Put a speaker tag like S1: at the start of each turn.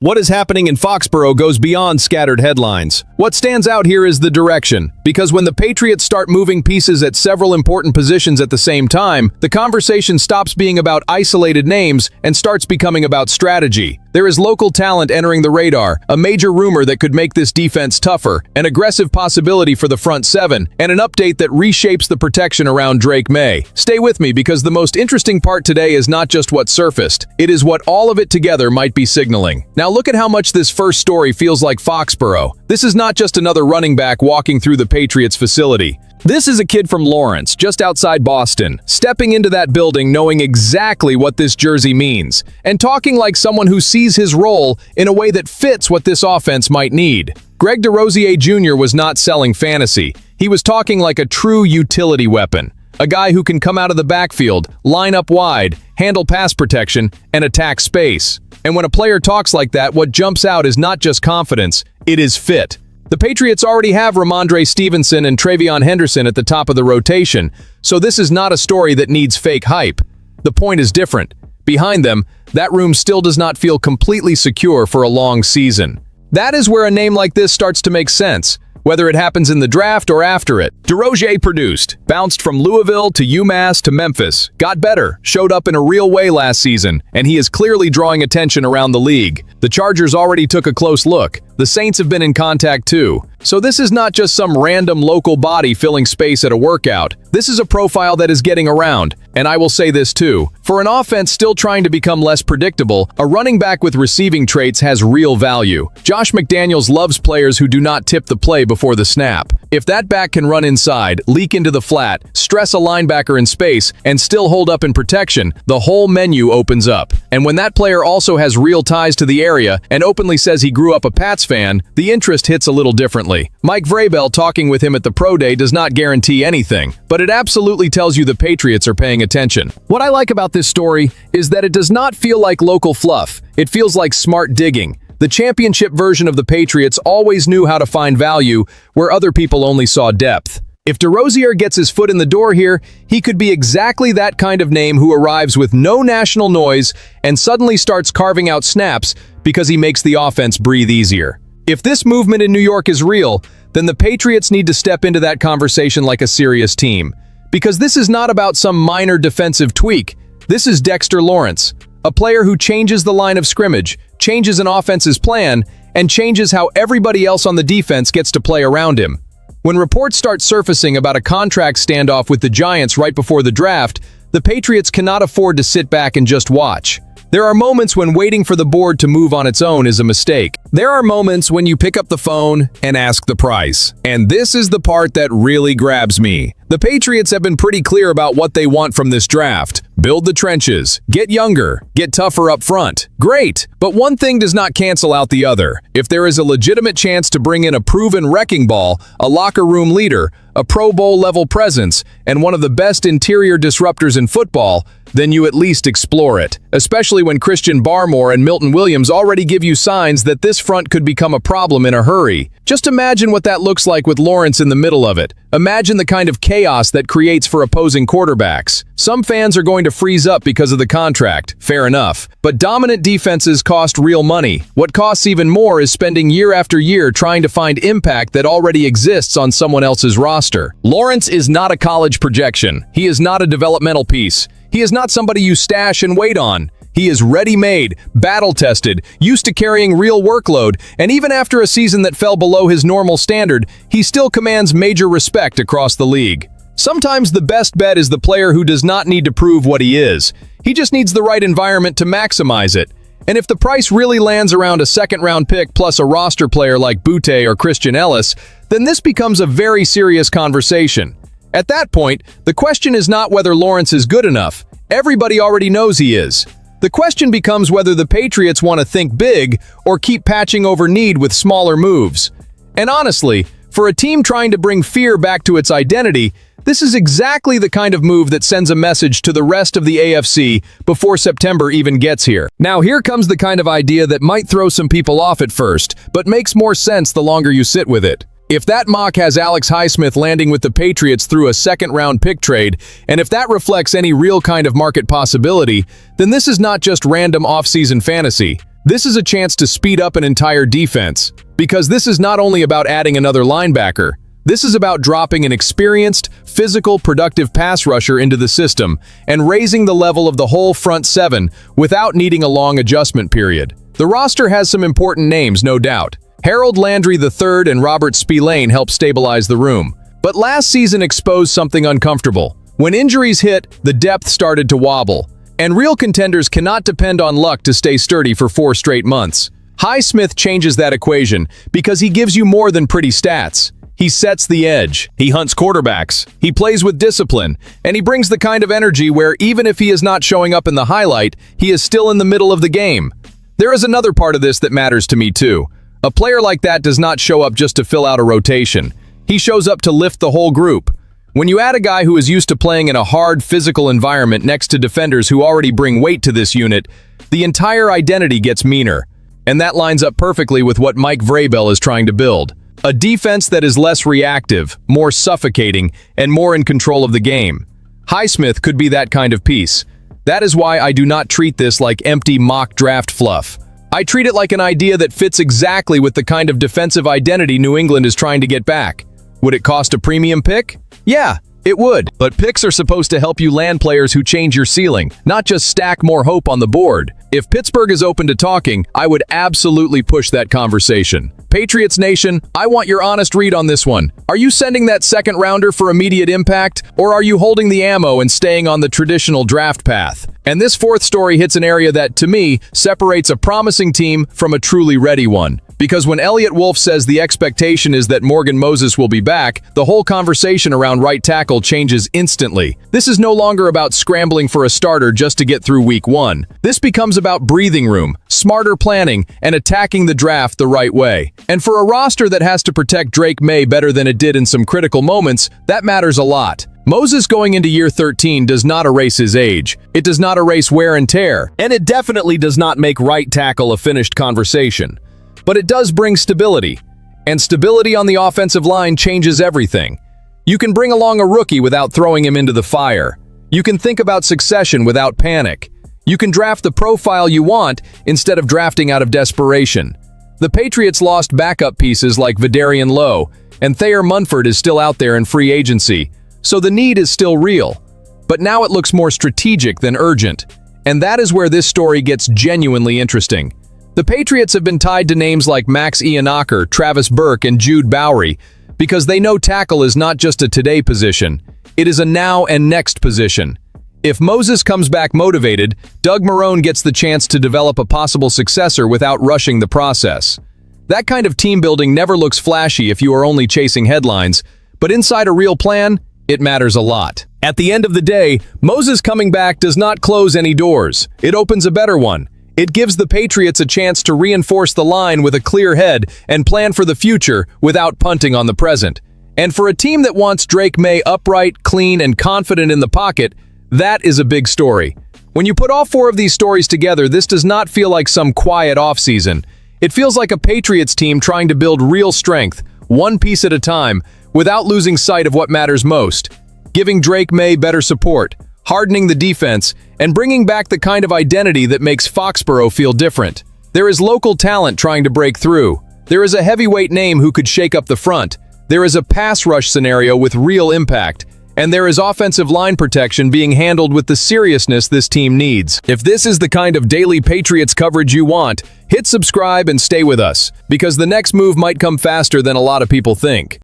S1: What is happening in Foxborough goes beyond scattered headlines. What stands out here is the direction, because when the Patriots start moving pieces at several important positions at the same time, the conversation stops being about isolated names and starts becoming about strategy. There is local talent entering the radar, a major rumor that could make this defense tougher, an aggressive possibility for the front seven, and an update that reshapes the protection around Drake Maye. Stay with me because the most interesting part today is not just what surfaced, it is what all of it together might be signaling. Now look at how much this first story feels like Foxborough. This is not just another running back walking through the Patriots facility. This is a kid from Lawrence, just outside Boston, stepping into that building knowing exactly what this jersey means, and talking like someone who sees his role in a way that fits what this offense might need. Greg Desrosiers Jr. was not selling fantasy. He was talking like a true utility weapon. A guy who can come out of the backfield, line up wide, handle pass protection, and attack space. And when a player talks like that, what jumps out is not just confidence, it is fit. The Patriots already have Ramondre Stevenson and Travion Henderson at the top of the rotation, so this is not a story that needs fake hype. The point is different. Behind them, that room still does not feel completely secure for a long season. That is where a name like this starts to make sense, whether it happens in the draft or after it. Desrosiers produced, bounced from Louisville to UMass to Memphis, got better, showed up in a real way last season, and he is clearly drawing attention around the league. The Chargers already took a close look. The Saints have been in contact too. So this is not just some random local body filling space at a workout. This is a profile that is getting around. And I will say this too. For an offense still trying to become less predictable, a running back with receiving traits has real value. Josh McDaniels loves players who do not tip the play before the snap. If that back can run inside, leak into the flat, stress a linebacker in space, and still hold up in protection, the whole menu opens up. And when that player also has real ties to the area and openly says he grew up a Pats fan, the interest hits a little differently. Mike Vrabel talking with him at the Pro Day does not guarantee anything, but it absolutely tells you the Patriots are paying attention. What I like about this story is that it does not feel like local fluff. It feels like smart digging. The championship version of the Patriots always knew how to find value where other people only saw depth. If Desrosiers gets his foot in the door here, he could be exactly that kind of name who arrives with no national noise and suddenly starts carving out snaps because he makes the offense breathe easier. If this movement in New York is real, then the Patriots need to step into that conversation like a serious team. Because this is not about some minor defensive tweak. This is Dexter Lawrence, a player who changes the line of scrimmage, changes an offense's plan, and changes how everybody else on the defense gets to play around him. When reports start surfacing about a contract standoff with the Giants right before the draft, the Patriots cannot afford to sit back and just watch. There are moments when waiting for the board to move on its own is a mistake. There are moments when you pick up the phone and ask the price. And this is the part that really grabs me. The Patriots have been pretty clear about what they want from this draft. Build the trenches, get younger, get tougher up front. Great, but one thing does not cancel out the other. If there is a legitimate chance to bring in a proven wrecking ball, a locker room leader, a Pro Bowl level presence, and one of the best interior disruptors in football, then you at least explore it. Especially when Christian Barmore and Milton Williams already give you signs that this front could become a problem in a hurry. Just imagine what that looks like with Lawrence in the middle of it. Imagine the kind of chaos that creates for opposing quarterbacks. Some fans are going to freeze up because of the contract, fair enough. But dominant defenses cost real money. What costs even more is spending year after year trying to find impact that already exists on someone else's roster. Lawrence is not a college projection. He is not a developmental piece. He is not somebody you stash and wait on. He is ready-made, battle-tested, used to carrying real workload, and even after a season that fell below his normal standard, he still commands major respect across the league. Sometimes the best bet is the player who does not need to prove what he is. He just needs the right environment to maximize it. And if the price really lands around a second-round pick plus a roster player like Butte or Christian Ellis, then this becomes a very serious conversation. At that point, the question is not whether Lawrence is good enough. Everybody already knows he is. The question becomes whether the Patriots want to think big or keep patching over need with smaller moves. And honestly, for a team trying to bring fear back to its identity, this is exactly the kind of move that sends a message to the rest of the AFC before September even gets here. Now here comes the kind of idea that might throw some people off at first, but makes more sense the longer you sit with it. If that mock has Alex Highsmith landing with the Patriots through a second-round pick trade, and if that reflects any real kind of market possibility, then this is not just random off-season fantasy. This is a chance to speed up an entire defense, because this is not only about adding another linebacker, this is about dropping an experienced, physical, productive pass rusher into the system and raising the level of the whole front seven without needing a long adjustment period. The roster has some important names, no doubt. Harold Landry III and Robert Spillane helped stabilize the room. But last season exposed something uncomfortable. When injuries hit, the depth started to wobble. And real contenders cannot depend on luck to stay sturdy for 4 straight months. Highsmith changes that equation because he gives you more than pretty stats. He sets the edge, he hunts quarterbacks, he plays with discipline, and he brings the kind of energy where even if he is not showing up in the highlight, he is still in the middle of the game. There is another part of this that matters to me too. A player like that does not show up just to fill out a rotation. He shows up to lift the whole group. When you add a guy who is used to playing in a hard physical environment next to defenders who already bring weight to this unit, the entire identity gets meaner. And that lines up perfectly with what Mike Vrabel is trying to build. A defense that is less reactive, more suffocating, and more in control of the game. Highsmith could be that kind of piece. That is why I do not treat this like empty mock draft fluff. I treat it like an idea that fits exactly with the kind of defensive identity New England is trying to get back. Would it cost a premium pick? Yeah, it would. But picks are supposed to help you land players who change your ceiling, not just stack more hope on the board. If Pittsburgh is open to talking, I would absolutely push that conversation. Patriots Nation, I want your honest read on this one. Are you sending that second rounder for immediate impact, or are you holding the ammo and staying on the traditional draft path? And this fourth story hits an area that, to me, separates a promising team from a truly ready one. Because when Elliott Wolf says the expectation is that Morgan Moses will be back, the whole conversation around right tackle changes instantly. This is no longer about scrambling for a starter just to get through week 1. This becomes about breathing room, smarter planning, and attacking the draft the right way. And for a roster that has to protect Drake Maye better than it did in some critical moments, that matters a lot. Moses going into year 13 does not erase his age. It does not erase wear and tear. And it definitely does not make right tackle a finished conversation. But it does bring stability. And stability on the offensive line changes everything. You can bring along a rookie without throwing him into the fire. You can think about succession without panic. You can draft the profile you want instead of drafting out of desperation. The Patriots lost backup pieces like Vidarian Lowe, and Thayer Munford is still out there in free agency, so the need is still real. But now it looks more strategic than urgent, and that is where this story gets genuinely interesting. The Patriots have been tied to names like Max Iheanacher, Travis Burke, and Jude Bowery because they know tackle is not just a today position, it is a now and next position. If Moses comes back motivated, Doug Marrone gets the chance to develop a possible successor without rushing the process. That kind of team building never looks flashy if you are only chasing headlines, but inside a real plan, it matters a lot. At the end of the day, Moses coming back does not close any doors. It opens a better one. It gives the Patriots a chance to reinforce the line with a clear head and plan for the future without punting on the present. And for a team that wants Drake Maye upright, clean, and confident in the pocket, that is a big story. When you put all 4 of these stories together, this does not feel like some quiet offseason. It feels like a Patriots team trying to build real strength, one piece at a time, without losing sight of what matters most. Giving Drake Maye better support, hardening the defense, and bringing back the kind of identity that makes Foxborough feel different. There is local talent trying to break through. There is a heavyweight name who could shake up the front. There is a pass rush scenario with real impact. And there is offensive line protection being handled with the seriousness this team needs. If this is the kind of daily Patriots coverage you want, hit subscribe and stay with us, because the next move might come faster than a lot of people think.